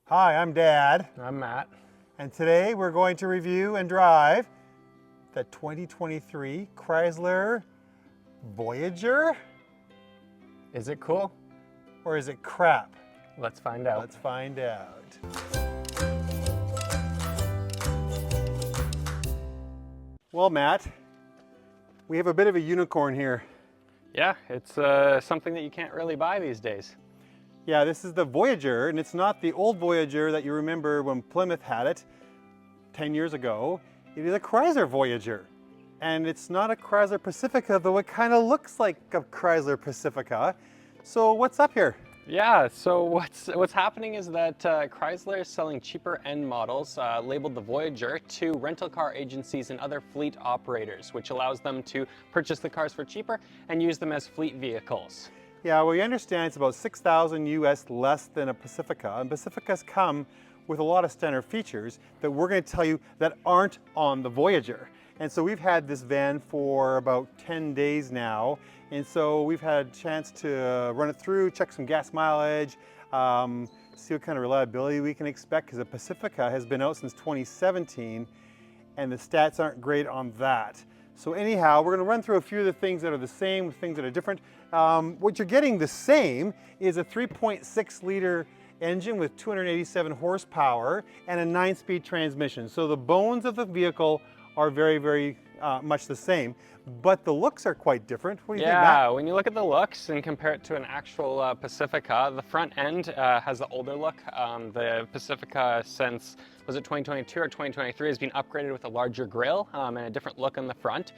Hi, I'm Dad, I'm Matt. and today we're going to review and drive the 2023 Chrysler Voyager. Is it cool? Or is it crap? Let's find out. Let's find out. Well, Matt, we have a bit of a unicorn here. Yeah, it's something that you can't really buy these days. Yeah, this is the Voyager, and it's not the old Voyager that you remember when Plymouth had it 10 years ago. It is a Chrysler Voyager. And it's not a Chrysler Pacifica, though it kind of looks like a Chrysler Pacifica. So what's up here? Yeah, so what's happening is that Chrysler is selling cheaper end models labeled the Voyager to rental car agencies and other fleet operators, which allows them to purchase the cars for cheaper and use them as fleet vehicles. Yeah, well, you understand it's about 6,000 US less than a Pacifica, and Pacificas come with a lot of standard features that we're going to tell you that aren't on the Voyager. And so we've had this van for about 10 days now, and so we've had a chance to run it through, check some gas mileage, see what kind of reliability we can expect, because the Pacifica has been out since 2017, and the stats aren't great on that. So anyhow, we're going to run through a few of the things that are the same, things that are different. What you're getting the same is a 3.6 liter engine with 287 horsepower and a 9-speed transmission. So the bones of the vehicle are very, very much the same, but the looks are quite different. What do you think, Matt? Yeah, when you look at the looks and compare it to an actual Pacifica, the front end has the older look. The Pacifica since, was it 2022 or 2023, has been upgraded with a larger grille and a different look on the front.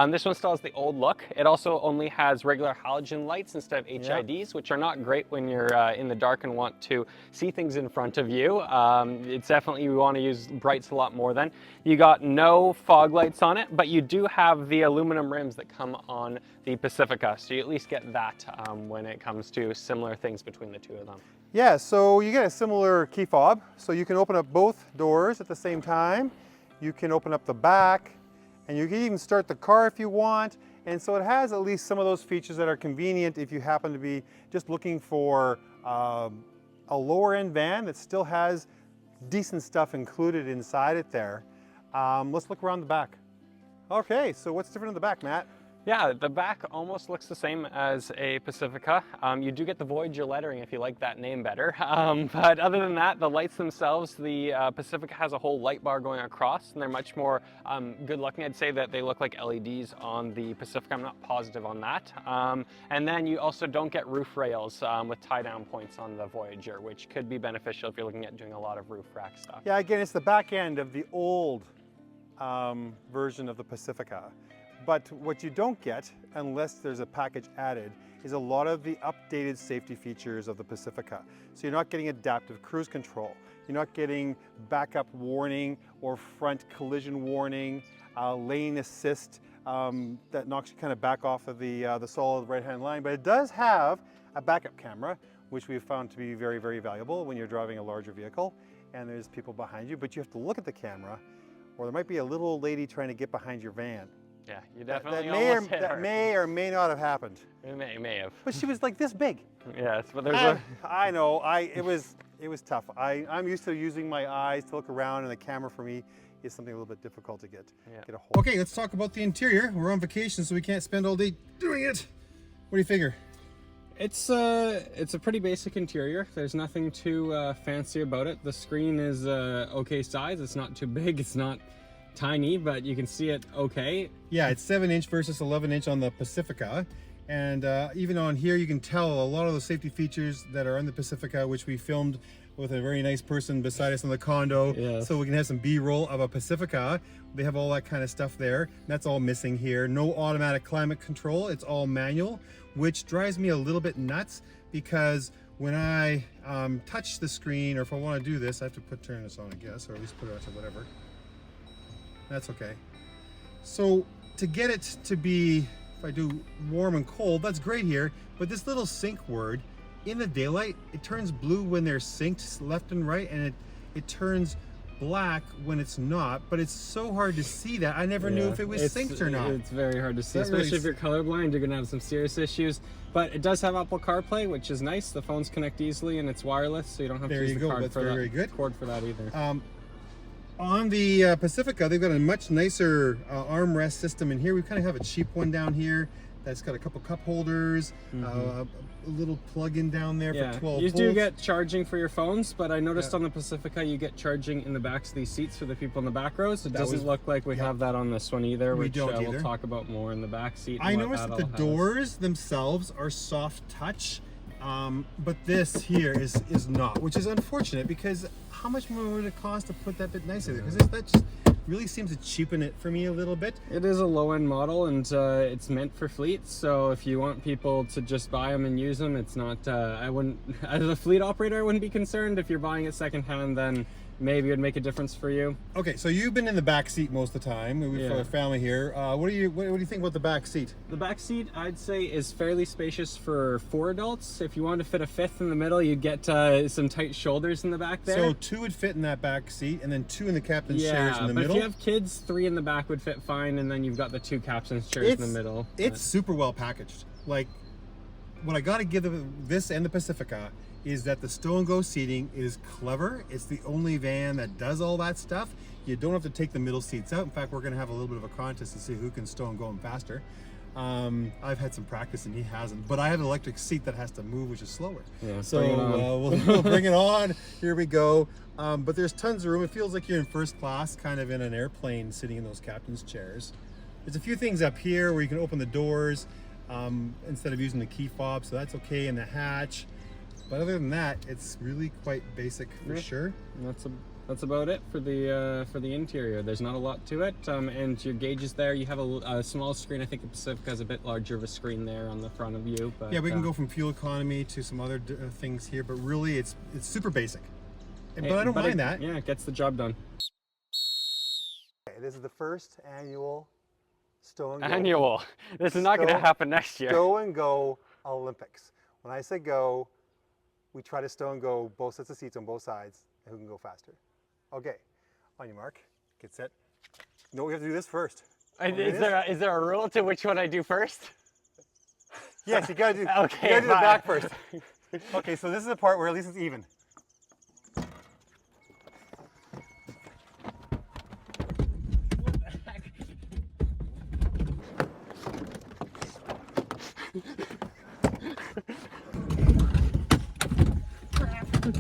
This one still has the old look. It also only has regular halogen lights instead of HIDs, which are not great when you're in the dark and want to see things in front of you. It's definitely, you want to use brights a lot more then. You got no fog lights on it, but you do have the aluminum rims that come on the Pacifica, so you at least get that when it comes to similar things between the two of them. Yeah, so you get a similar key fob, so you can open up both doors at the same time. You can open up the back, and you can even start the car if you want. And so it has at least some of those features that are convenient if you happen to be just looking for a lower end van that still has decent stuff included inside it there. Let's look around the back. Okay, so what's different in the back, Matt? Yeah, the back almost looks the same as a Pacifica. You do get the Voyager lettering if you like that name better. But other than that, the lights themselves, the Pacifica has a whole light bar going across, and they're much more good looking. I'd say that they look like LEDs on the Pacifica. I'm not positive on that. And then you also don't get roof rails with tie-down points on the Voyager, which could be beneficial if you're looking at doing a lot of roof rack stuff. Yeah, again, it's the back end of the old version of the Pacifica. But what you don't get, unless there's a package added, is a lot of the updated safety features of the Pacifica. So you're not getting adaptive cruise control. You're not getting backup warning or front collision warning, lane assist that knocks you kind of back off of the solid right-hand line. But it does have a backup camera, which we've found to be very, very valuable when you're driving a larger vehicle and there's people behind you. But you have to look at the camera, or there might be a little old lady trying to get behind your van. Yeah, you definitely that may or may not have happened. It may have. But she was like this big. Yes, but there's I know. It was tough. I'm used to using my eyes to look around, and the camera for me is something a little bit difficult to get a hold. Okay, let's talk about the interior. We're on vacation, so we can't spend all day doing it. What do you figure? It's a pretty basic interior. There's nothing too fancy about it. The screen is okay size. It's not too big. It's not tiny, but you can see it okay. Yeah, it's 7-inch versus 11-inch on the Pacifica. And even on here, you can tell a lot of the safety features that are on the Pacifica, which we filmed with a very nice person beside us in the condo. Yes. So we can have some B-roll of a Pacifica. They have all that kind of stuff there. That's all missing here. No automatic climate control. It's all manual, which drives me a little bit nuts, because when I touch the screen, or if I want to do this, I have to turn this on, I guess, or at least put it on to whatever. That's okay. So to get it to be, if I do warm and cold, that's great here, but this little sync word, in the daylight, it turns blue when they're synced left and right, and it turns black when it's not, but it's so hard to see that. I never knew if it was synced or not. It's very hard to see, That especially really if you're colorblind. You're gonna have some serious issues. But it does have Apple CarPlay, which is nice. The phones connect easily and it's wireless, so you don't have to use the cord for that either. On the Pacifica, they've got a much nicer armrest system in here. We kind of have a cheap one down here that's got a couple cup holders, a little plug-in down there for 12 volts. You do get charging for your phones, but I noticed on the Pacifica you get charging in the backs of these seats for the people in the back rows. It doesn't look like we have that on this one either, which we'll talk about more in the back seat. I noticed that the doors themselves are soft touch, but this here is not, which is unfortunate because how much more would it cost to put that bit nicer there? Because that just really seems to cheapen it for me a little bit. It is a low-end model, and it's meant for fleets, so if you want people to just buy them and use them, it's not, I wouldn't, as a fleet operator, I wouldn't be concerned. If you're buying it secondhand, then maybe it would make a difference for you. Okay, so you've been in the back seat most of the time for the family here. What do you think about the back seat? The back seat, I'd say, is fairly spacious for 4 adults. If you wanted to fit a 5th in the middle, you'd get some tight shoulders in the back there. So 2 would fit in that back seat, and then 2 in the captain's chairs in the middle. If you have kids, 3 in the back would fit fine, and then you've got the 2 captain's chairs in the middle. It's super well packaged. Like, what I got to give this and the Pacifica is that the stow and go seating is clever. It's the only van that does all that stuff. You don't have to take the middle seats out. In fact, we're going to have a little bit of a contest to see who can stow and go them faster. I've had some practice and he hasn't, but I have an electric seat that has to move, which is slower. Yeah, so we'll bring it on. Here we go. But there's tons of room. It feels like you're in first class, kind of in an airplane, sitting in those captain's chairs. There's a few things up here where you can open the doors instead of using the key fob, so that's okay, in the hatch. But other than that, it's really quite basic for sure. That's about it for the interior. There's not a lot to it, and your gauges there. You have a small screen. I think the Pacifica has a bit larger of a screen there on the front of you. But, yeah, we can go from fuel economy to some other things here, but really it's super basic. But I don't mind that. Yeah, it gets the job done. Okay, this is the first annual stow and go. Annual. This is not going to happen next year. Stow and go Olympics. When I say go, we try to stow and go both sets of seats on both sides, and who can go faster. Okay, on your mark, get set. No, we have to do this first. Is there a rule to which one I do first? Yes, you gotta do, okay, you gotta do the back first. Okay, so this is the part where at least it's even.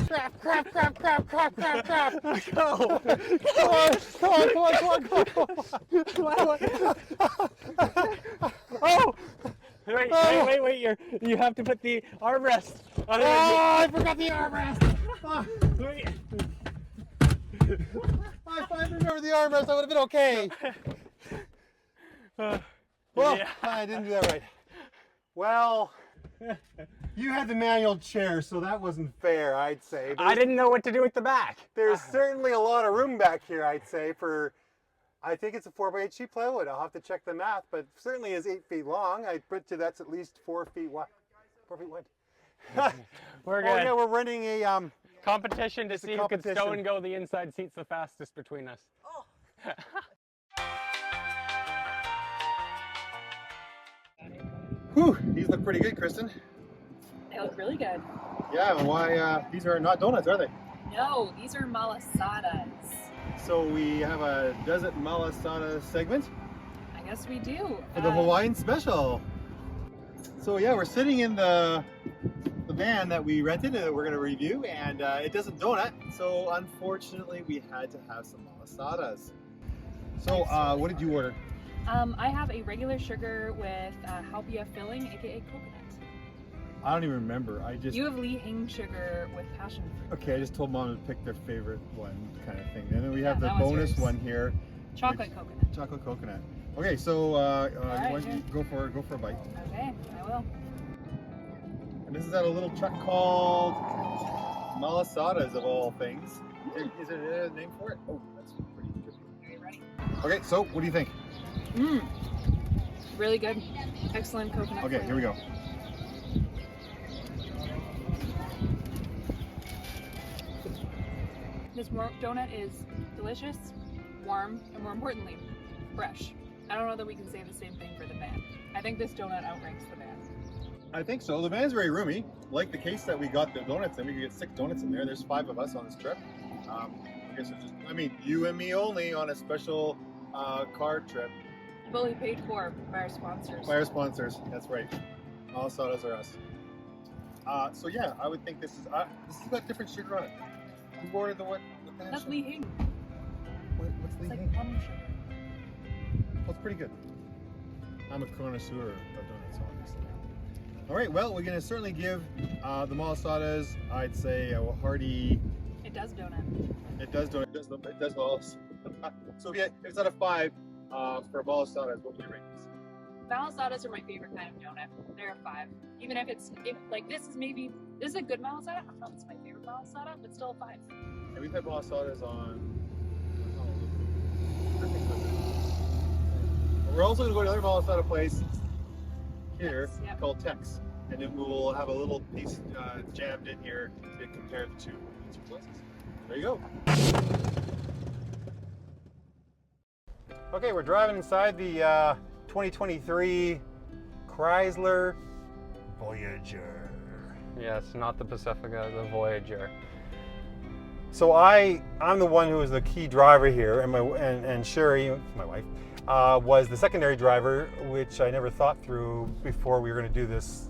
Crap. Go. Come on. Oh! Wait, you have to put the armrest on it. Oh, I forgot the armrest. Wait. If I remember the armrest, I would have been okay. Well, yeah. I didn't do that right. Well, you had the manual chair, so that wasn't fair, I'd say. I didn't know what to do with the back. There's certainly a lot of room back here, I'd say, I think it's a 4x8 sheet plywood. I'll have to check the math, but certainly is 8 feet long. I bet you that's at least 4 feet wide. 4 feet wide. We're good. Oh yeah, we're running a competition to see who can stow and go the inside seats the fastest between us. Oh. Whew, these look pretty good, Kristen. They look really good. Yeah, and why, these are not donuts, are they? No, these are malasadas. So we have a desert malasada segment. I guess we do. For the Hawaiian Special. So yeah, we're sitting in the van that we rented and we're going to review, and it doesn't donut, so unfortunately we had to have some malasadas. So what did you order? I have a regular sugar with halbia filling, aka coconut. I don't even remember. You have Lee Hing sugar with passion fruit. Okay, I just told Mom to pick their favorite one, kind of thing. And then we have the that one's bonus yours. one here. Chocolate coconut. Chocolate coconut. Okay, so go for a bite. Okay, I will. And this is at a little truck called Malasadas of all things. Is there a name for it? Oh, that's pretty good. Are you ready? Okay, so what do you think? Really good. Excellent coconut. Okay, here we go. This donut is delicious, warm, and more importantly, fresh. I don't know that we can say the same thing for the van. I think this donut outranks the van. I think so. The van's very roomy. Like the case that we got the donuts in, we could get 6 donuts in there. There's 5 of us on this trip. I guess it's just, I mean, you and me only on a special car trip. Fully paid for by our sponsors. By our sponsors, that's right. All sodas are us. So yeah, I would think this has got different sugar on it. Who ordered the what? That's Lee Hing. What's Lee It's like Hing? almond sugar. Well, it's pretty good. I'm a connoisseur of donuts, obviously. All right, well, we're going to certainly give the malasadas, I'd say, a hearty... It does donut. It does donut. It does malas. So yeah, if it's out of 5 for malasadas, what would you rate this? Malasadas are my favorite kind of donut. They're a 5. Even if this is a good malasada. I don't know if it's my favorite malasada, but still a 5. And we've had malasadas on... We're also going to go to another malasada place here called Tex, and then we'll have a little piece jammed in here to compare the two places. There you go. Okay, we're driving inside the 2023 Chrysler Voyager. Yes, not the Pacifica, the Voyager. So I'm the one who is the key driver here, and Sherry, my wife, was the secondary driver, which I never thought through before we were going to do this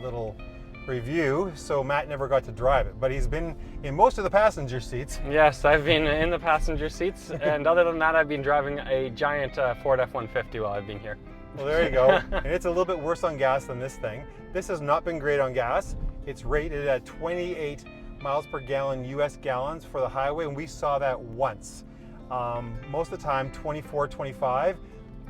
little review. So Matt never got to drive it, but he's been in most of the passenger seats. Yes, I've been in the passenger seats, and other than that, I've been driving a giant Ford F-150 while I've been here. Well, there you go. And it's a little bit worse on gas than this thing. This has not been great on gas. It's rated at 28 miles per gallon US gallons for the highway, and we saw that once. Most of the time 24, 25,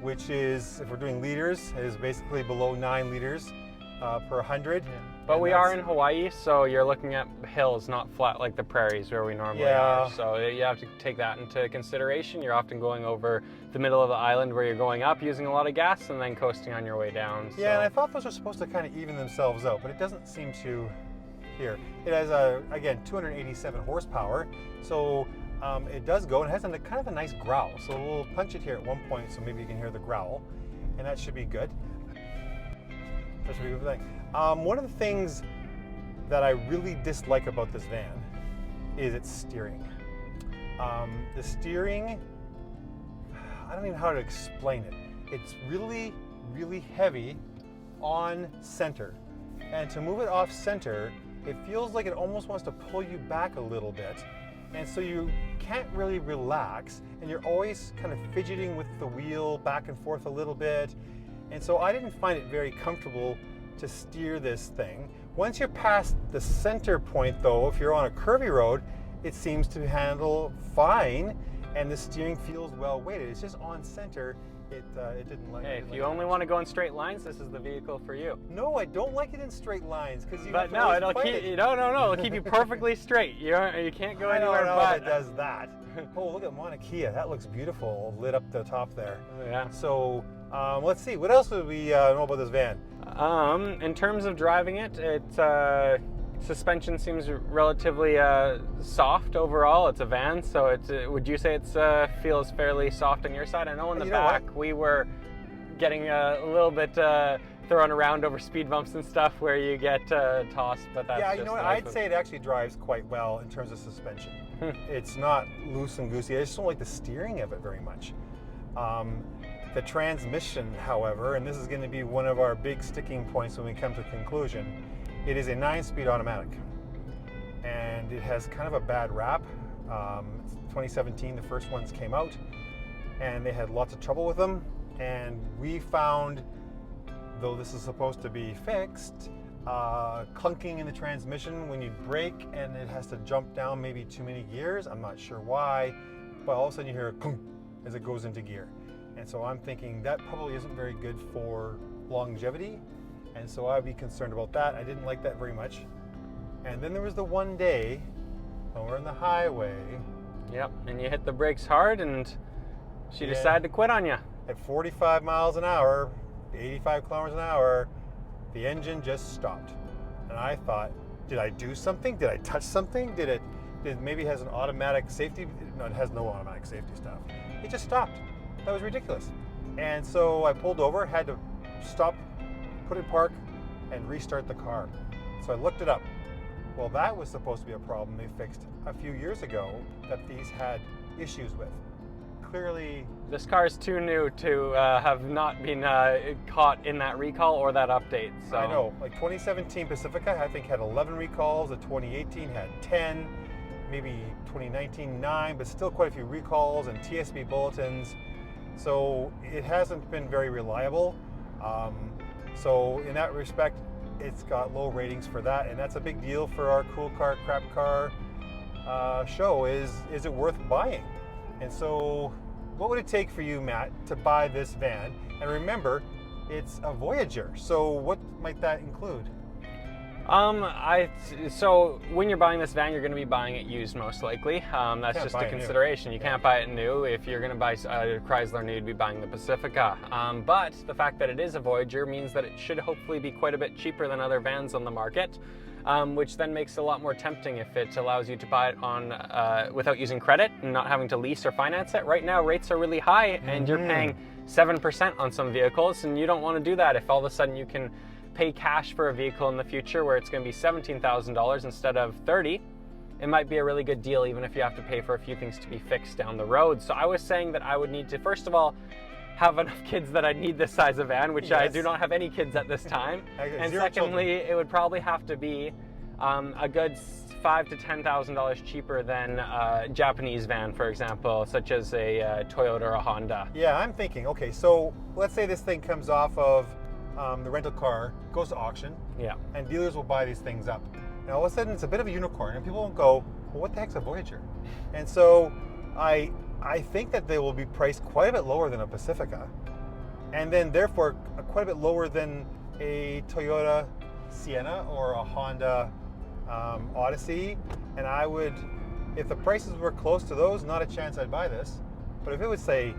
which is, if we're doing liters, is basically below 9 liters per 100. Yeah. But we are in Hawaii, so you're looking at hills, not flat like the prairies where we normally are. So you have to take that into consideration. You're often going over the middle of the island where you're going up using a lot of gas and then coasting on your way down. So. Yeah, and I thought those are supposed to kind of even themselves out, but it doesn't seem to here. It has, again, 287 horsepower, so it does go, and it has kind of a nice growl. So we'll punch it here at one point so maybe you can hear the growl, and that should be good. That should be a good thing. One of the things that I really dislike about this van is its steering. The steering, I don't even know how to explain it. It's really, really heavy on center. And to move it off center, it feels like it almost wants to pull you back a little bit. And so you can't really relax, and you're always kind of fidgeting with the wheel back and forth a little bit. And so I didn't find it very comfortable to steer this thing. Once you're past the center point though, if you're on a curvy road, it seems to handle fine, and the steering feels well weighted. It's just on center, it didn't like it. Hey, if you only want to go in straight lines, this is the vehicle for you. No, I don't like it in straight lines, because it'll keep you perfectly straight. You can't go anywhere but it does that. Oh, look at Mauna Kea. That looks beautiful, lit up the top there. Yeah. So let's see, what else do we know about this van? In terms of driving it, suspension seems relatively soft overall. It's a van, so would you say it feels fairly soft on your side? I know in the back we were getting a little bit thrown around over speed bumps and stuff where you get tossed, but that's you know what, I'd say it actually drives quite well in terms of suspension. It's not loose and goosey. I just don't like the steering of it very much. The transmission, however, and this is going to be one of our big sticking points when we come to conclusion, it is a 9-speed automatic, and it has kind of a bad rap. 2017, the first ones came out, and they had lots of trouble with them, and we found, though this is supposed to be fixed, clunking in the transmission when you brake, and it has to jump down maybe too many gears. I'm not sure why, but all of a sudden you hear a clunk as it goes into gear. And so I'm thinking that probably isn't very good for longevity, and so I'd be concerned about that. I didn't like that very much. And then there was the one day when we're on the highway. Yep, and you hit the brakes hard, and she decided to quit on you. At 45 miles an hour, 85 kilometers an hour, the engine just stopped. And I thought, did I do something? Did I touch something? Did it maybe has an automatic safety. No, it has no automatic safety stuff. It just stopped. That was ridiculous. And so I pulled over, had to stop, put it in park, and restart the car. So I looked it up. Well, that was supposed to be a problem they fixed a few years ago that these had issues with. Clearly, this car is too new to have not been caught in that recall or that update. So I know, like 2017 Pacifica, I think had 11 recalls. The 2018 had 10, maybe 2019 9, but still quite a few recalls and TSB bulletins. So it hasn't been very reliable. So in that respect, it's got low ratings for that, and that's a big deal for our cool car, crap car show. Is it worth buying? And so, what would it take for you, Matt, to buy this van? And remember, it's a Voyager. So what might that include? So when you're buying this van, you're going to be buying it used most likely. That's just a consideration. You can't buy it new. If you're going to buy a Chrysler new, you'd be buying the Pacifica. But the fact that it is a Voyager means that it should hopefully be quite a bit cheaper than other vans on the market, which then makes it a lot more tempting if it allows you to buy it on without using credit and not having to lease or finance it. Right now, rates are really high, and you're paying 7% on some vehicles, and you don't want to do that if all of a sudden you can pay cash for a vehicle in the future where it's going to be $17,000 instead of $30,000. It might be a really good deal even if you have to pay for a few things to be fixed down the road. So I was saying that I would need to, first of all, have enough kids that I need this size of van, which I do not have any kids at this time. And secondly, it would probably have to be a good $5,000 to $10,000 cheaper than a Japanese van, for example, such as a Toyota or a Honda. Yeah, I'm thinking, okay, so let's say this thing comes off of the rental car, goes to auction, and dealers will buy these things up. Now all of a sudden it's a bit of a unicorn, and people won't go, well, what the heck's a Voyager? And so I think that they will be priced quite a bit lower than a Pacifica, and then therefore quite a bit lower than a Toyota Sienna or a Honda Odyssey. And I would, if the prices were close to those, not a chance I'd buy this. But if it was, say,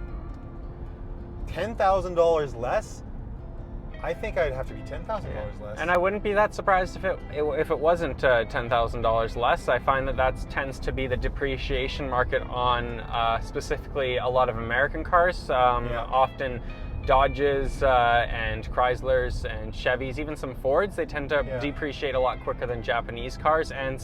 $10,000 less, I think I'd have to be $10,000 less. And I wouldn't be that surprised if it wasn't $10,000 less. I find that tends to be the depreciation market on specifically a lot of American cars. Often Dodges and Chryslers and Chevys, even some Fords, they tend to depreciate a lot quicker than Japanese cars. And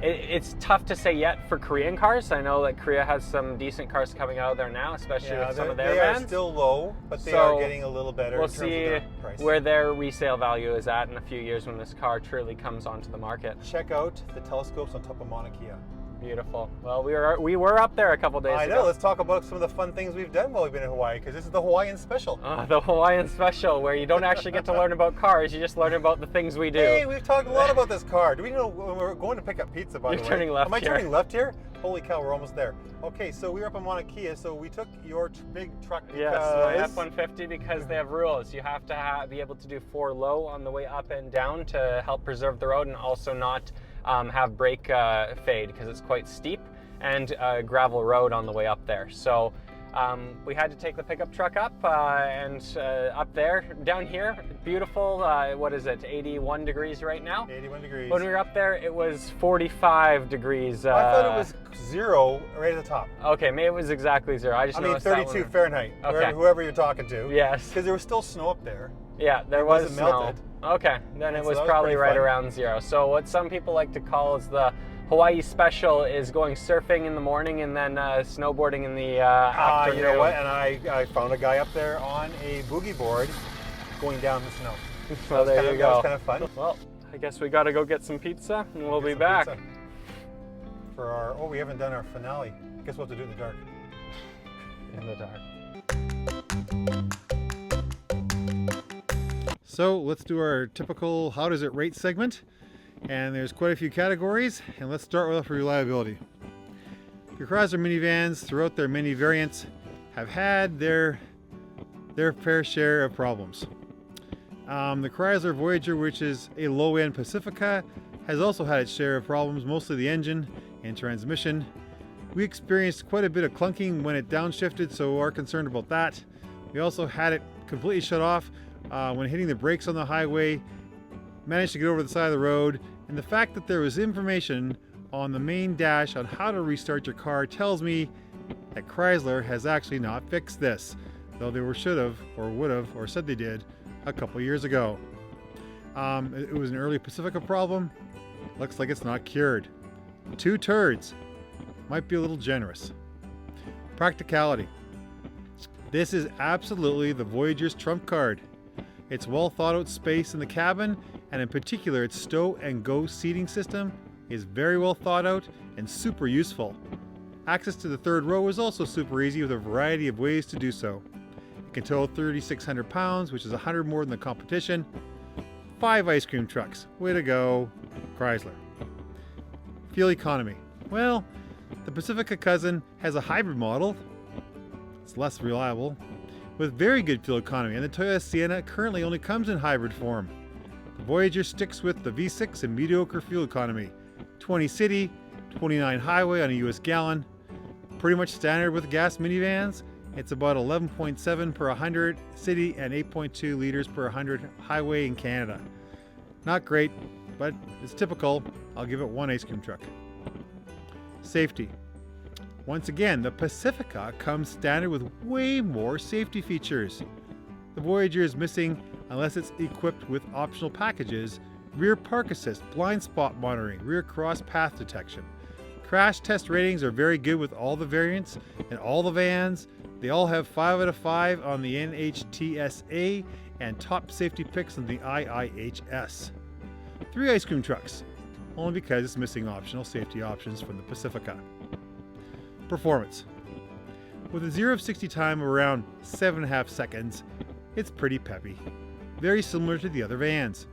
it's tough to say yet for Korean cars. I know that Korea has some decent cars coming out of there now, especially with some of their vans. They are still low, but they are getting a little better. We'll in terms see of their price. where their resale value is at in a few years when this car truly comes onto the market. Check out the telescopes on top of Mauna Kea. Beautiful. Well, we were up there a couple days ago. I know. Let's talk about some of the fun things we've done while we've been in Hawaii, because this is the Hawaiian Special. The Hawaiian Special, where you don't actually get to learn about cars, you just learn about the things we do. Hey, we've talked a lot about this car. Do we know when we're going to pick up pizza, by the way? You're turning left Am I here. turning left here? Holy cow, we're almost there. Okay, so we were up in Mauna Kea, so we took your big truck because... Yes, the F-150, because they have rules. You have to be able to do 4 low on the way up and down to help preserve the road, and also not have brake fade, because it's quite steep, and gravel road on the way up there. So we had to take the pickup truck up and up there. Down here, beautiful, what is it, 81 degrees right now? 81 degrees. When we were up there, it was 45 degrees. I thought it was 0 right at the top. Okay, maybe it was exactly 0. I mean 32 Fahrenheit, okay. Whoever you're talking to. Yes. Because there was still snow up there. Yeah, there was snow. Melted. Okay, then it was so probably right fun. around 0. So what some people like to call is the Hawaii Special is going surfing in the morning and then snowboarding in the afternoon. You know what? And I found a guy up there on a boogie board going down the snow. So there you go. That was kind of fun. Well, I guess we got to go get some pizza and we'll be back. Pizza. For our, we haven't done our finale. Guess we'll have to do it in the dark. In the dark. So let's do our typical how does it rate segment. And there's quite a few categories, and let's start with reliability. Your Chrysler minivans throughout their many variants have had their fair share of problems. The Chrysler Voyager, which is a low-end Pacifica, has also had its share of problems, mostly the engine and transmission. We experienced quite a bit of clunking when it downshifted, so we're concerned about that. We also had it completely shut off when hitting the brakes on the highway, managed to get over the side of the road, and the fact that there was information on the main dash on how to restart your car tells me that Chrysler has actually not fixed this, though they should have, or would have, or said they did a couple years ago. It was an early Pacifica problem. Looks like it's not cured. 2 turds. Might be a little generous. Practicality. This is absolutely the Voyager's trump card. Its well thought out space in the cabin, and in particular its stow and go seating system, is very well thought out and super useful. Access to the third row is also super easy with a variety of ways to do so. It can tow 3,600 pounds, which is 100 more than the competition. 5 ice cream trucks. Way to go, Chrysler. Fuel economy. Well, the Pacifica cousin has a hybrid model. It's less reliable, with very good fuel economy, and the Toyota Sienna currently only comes in hybrid form. The Voyager sticks with the V6 and mediocre fuel economy. 20 city, 29 highway on a US gallon. Pretty much standard with gas minivans. It's about 11.7 per 100 city and 8.2 liters per 100 highway in Canada. Not great, but it's typical. I'll give it 1 ice cream truck. Safety. Once again, the Pacifica comes standard with way more safety features. The Voyager is missing, unless it's equipped with optional packages, rear park assist, blind spot monitoring, rear cross path detection. Crash test ratings are very good with all the variants and all the vans. They all have 5 out of 5 on the NHTSA and top safety picks on the IIHS. 3 ice cream trucks, only because it's missing optional safety options from the Pacifica. Performance. With a 0 to 60 time of around 7.5 seconds, it's pretty peppy. Very similar to the other vans.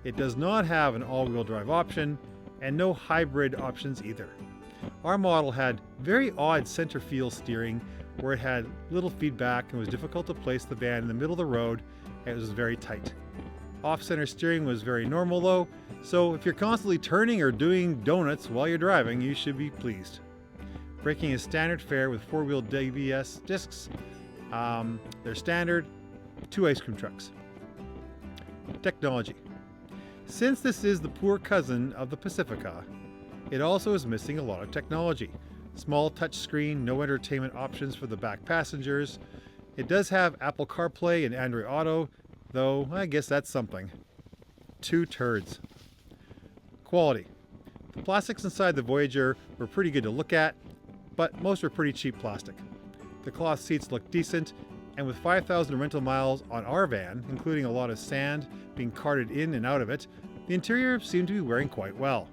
It does not have an all-wheel drive option, and no hybrid options either. Our model had very odd center feel steering, where it had little feedback and was difficult to place the van in the middle of the road, and it was very tight. Off-center steering was very normal though, so if you're constantly turning or doing donuts while you're driving, you should be pleased. Braking is standard fare with 4-wheel ABS discs. They're standard. 2 ice cream trucks. Technology. Since this is the poor cousin of the Pacifica, it also is missing a lot of technology. Small touchscreen, no entertainment options for the back passengers. It does have Apple CarPlay and Android Auto, though I guess that's something. 2 turds. Quality. The plastics inside the Voyager were pretty good to look at, but most were pretty cheap plastic. The cloth seats look decent, and with 5,000 rental miles on our van, including a lot of sand being carted in and out of it, the interior seemed to be wearing quite well.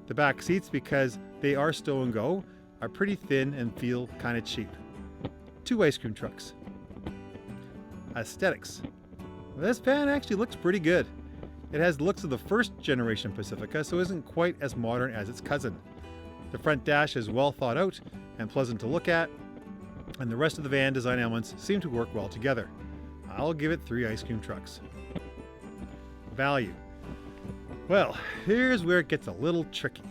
The back seats, because they are stow and go, are pretty thin and feel kind of cheap. 2 ice cream trucks. Aesthetics. This van actually looks pretty good. It has the looks of the first generation Pacifica, so isn't quite as modern as its cousin. The front dash is well thought out and pleasant to look at, and the rest of the van design elements seem to work well together. I'll give it 3 ice cream trucks. Value. Well, here's where it gets a little tricky.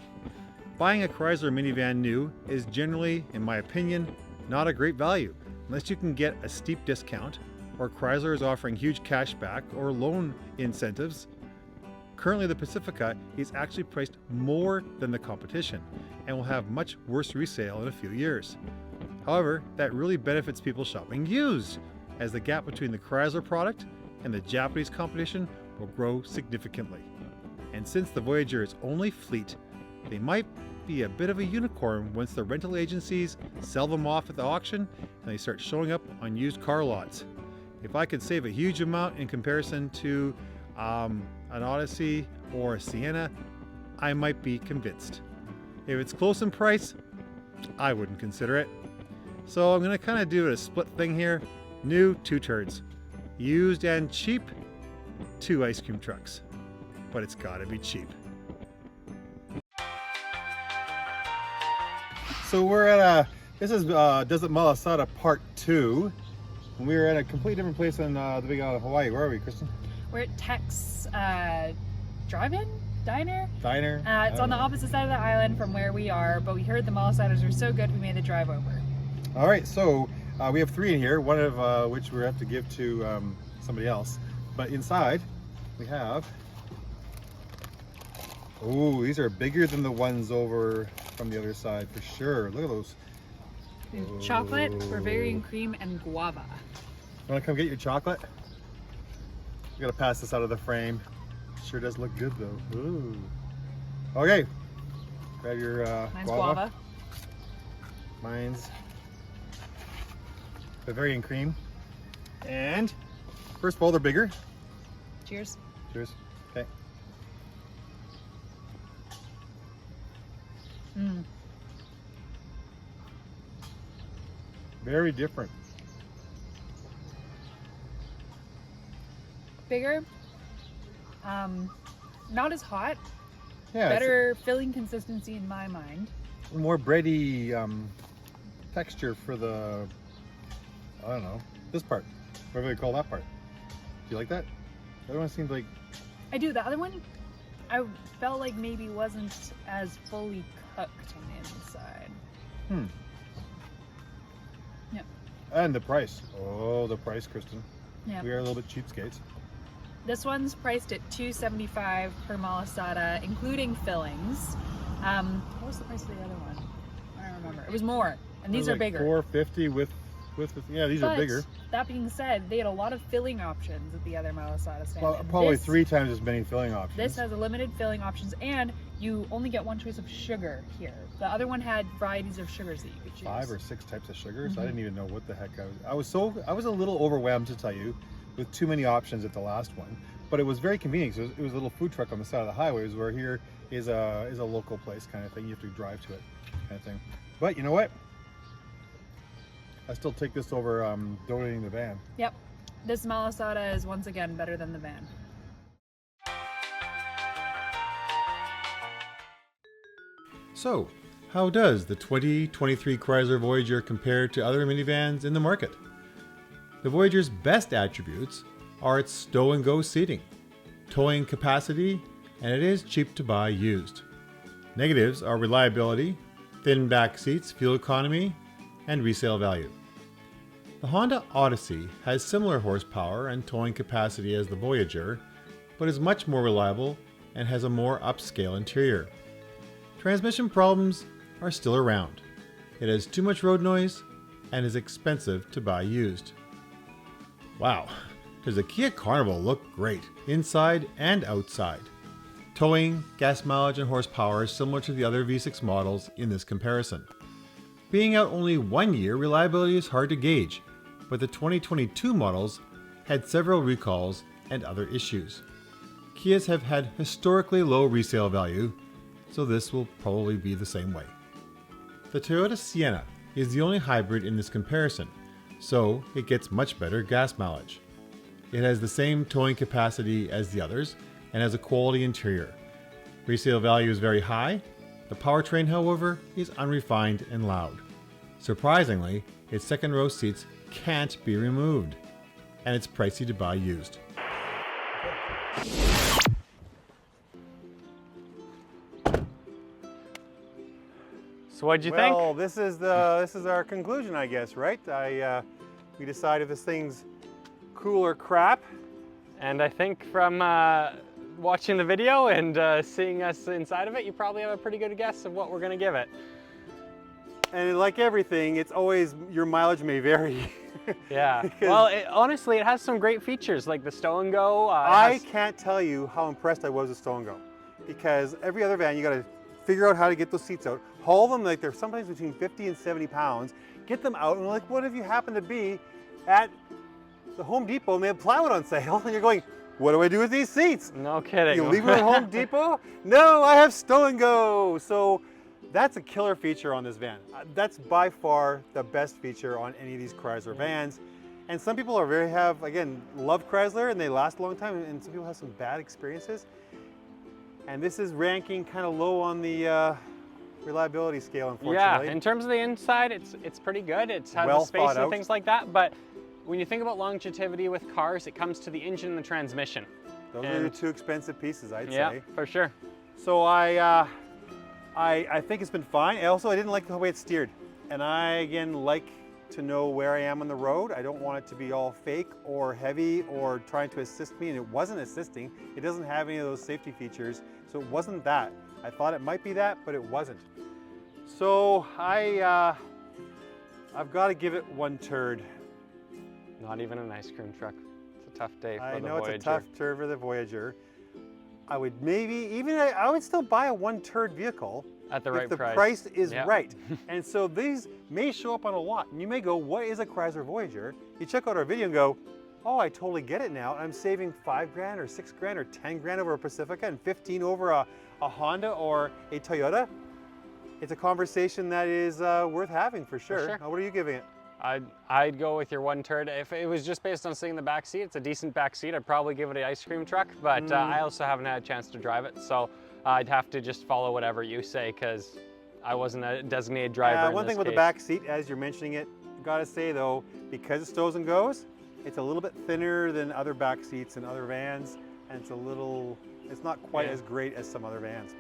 Buying a Chrysler minivan new is generally, in my opinion, not a great value, unless you can get a steep discount, or Chrysler is offering huge cashback or loan incentives. Currently, the Pacifica is actually priced more than the competition and will have much worse resale in a few years. However, that really benefits people shopping used, as the gap between the Chrysler product and the Japanese competition will grow significantly. And since the Voyager is only fleet, they might be a bit of a unicorn once the rental agencies sell them off at the auction and they start showing up on used car lots. If I could save a huge amount in comparison to an Odyssey or a Sienna, I might be convinced. If it's close in price, I wouldn't consider it. So I'm going to kind of do a split thing here. New, 2 turds. Used and cheap, 2 ice cream trucks. But it's got to be cheap. So we're at this is Desert Malasada Part 2. And we were at a completely different place in the big Hawaii. Where are we, Kristen? We're at Tex Drive-In? Diner? Diner? It's on the opposite side of the island from where we are, but we heard the Malasadas were so good we made the drive over. All right, so we have 3 in here, one of which we have to give to somebody else. But inside, we have Oh, these are bigger than the ones over from the other side for sure. Look at those. Chocolate, Bavarian cream, and guava. Want to come get your chocolate? We gotta pass this out of the frame. Sure does look good though. Ooh. Okay. Grab your Mine's guava. Mine's Bavarian cream. And first of all, they're bigger. Cheers. Cheers. Okay. Mm. Very different. Bigger. Not as hot. Yeah. Better filling consistency in my mind. More bready texture for the, I don't know, this part. Whatever they call that part. Do you like that? The other one seemed like... I do. The other one, I felt like maybe wasn't as fully cooked on the inside. Yeah. And the price. Oh, the price, Kristen. Yeah. We are a little bit cheapskates. This one's priced at $2.75 per malasada, including fillings. What was the price of the other one? I don't remember. It was more, and these are like bigger. $4.50 with yeah, these are bigger. That being said, they had a lot of filling options at the other malasada stand. Well, probably 3 times as many filling options. This has a limited filling options, and you only get one choice of sugar here. The other one had varieties of sugars that you could choose. 5 or 6 types of sugars. I didn't even know what the heck I was a little overwhelmed, to tell you, with too many options at the last one. But it was very convenient. So it was a little food truck on the side of the highways, where here is a local place kind of thing. You have to drive to it, kind of thing. But you know what? I still take this over donating the van. Yep. This malasada is once again better than the van. So, how does the 2023 Chrysler Voyager compare to other minivans in the market? The Voyager's best attributes are its stow and go seating, towing capacity, and it is cheap to buy used. Negatives are reliability, thin back seats, fuel economy, and resale value. The Honda Odyssey has similar horsepower and towing capacity as the Voyager, but is much more reliable and has a more upscale interior. Transmission problems are still around. It has too much road noise and is expensive to buy used. Wow, does the Kia Carnival look great inside and outside? Towing, gas mileage, and horsepower is similar to the other V6 models in this comparison. Being out only 1 year, reliability is hard to gauge, but the 2022 models had several recalls and other issues. Kias have had historically low resale value, so this will probably be the same way. The Toyota Sienna is the only hybrid in this comparison, so it gets much better gas mileage. It has the same towing capacity as the others and has a quality interior. Resale value is very high. The powertrain, however, is unrefined and loud. Surprisingly, its second row seats can't be removed, and it's pricey to buy used. So what'd you think? Well, this is our conclusion, I guess, right? We decide if this thing's cool or crap. And I think from watching the video and seeing us inside of it, you probably have a pretty good guess of what we're gonna give it. And like everything, it's always, your mileage may vary. Yeah. Well, honestly, it has some great features like the stow and go. I can't tell you how impressed I was with stow and go, because every other van, you got to figure out how to get those seats out, haul them, like they're sometimes between 50 and 70 pounds, get them out, and like, what if you happen to be at the Home Depot and they have plywood on sale, and you're going, what do I do with these seats? No kidding. You leave them at Home Depot? No, I have stow and go. So that's a killer feature on this van. That's by far the best feature on any of these Chrysler vans. And some people are love Chrysler and they last a long time, and some people have some bad experiences. And this is ranking kind of low on the reliability scale, unfortunately. Yeah, in terms of the inside, it's pretty good. It has Well a space thought and out. things like that, but when you think about longevity with cars, it comes to the engine and the transmission. Those are the two expensive pieces, I'd Yeah, say. for sure. So I think it's been fine. I didn't like the way it's steered. And I, again, like to know where I am on the road. I don't want it to be all fake or heavy or trying to assist me, and it wasn't assisting. It doesn't have any of those safety features So it wasn't that. I thought it might be that, but it wasn't. So I've got to give it 1 turd. Not even an ice cream truck. It's a tough day for I the know Voyager. it's a tough turd for the Voyager. I would I would still buy a 1 turd vehicle At the right if the price. price is Yeah. right. And so these may show up on a lot, and you may go, what is a Chrysler Voyager? You check out our video and go, oh, I totally get it now. I'm saving 5 grand or 6 grand or 10 grand over a Pacifica and 15 over a Honda or a Toyota. It's a conversation that is worth having for sure. sure. What are you giving it? I'd go with your 1 turd. If it was just based on sitting in the back seat, it's a decent back seat. I'd probably give it an ice cream truck, but I also haven't had a chance to drive it, so I'd have to just follow whatever you say because I wasn't a designated driver. One thing with the back seat, as you're mentioning it, gotta say though, because it stows and goes, it's a little bit thinner than other back seats and other vans, and it's not quite as great as some other vans.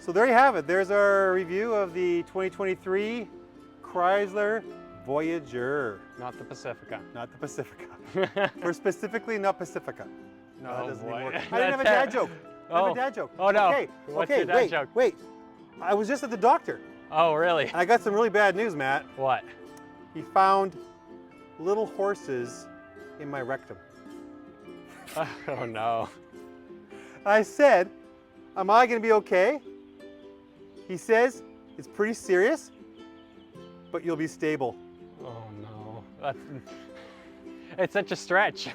So there you have it. There's our review of the 2023 Chrysler Voyager. Not the Pacifica. Not the Pacifica. Or specifically not Pacifica. No, that Oh, doesn't boy. even work. I didn't have a dad joke. I have a dad joke. Oh no. Okay, What's okay, your dad wait, joke? wait. I was just at the doctor, Oh, really? and I got some really bad news, Matt. What? He found little horses in my rectum. Oh no. I said, am I gonna be okay? He says, it's pretty serious, but you'll be stable. Oh no. It's such a stretch.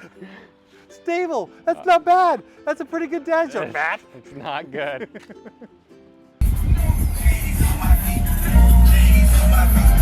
Stable, that's not bad. That's a pretty good dad joke, Matt. It's not good. Ladies on my feet,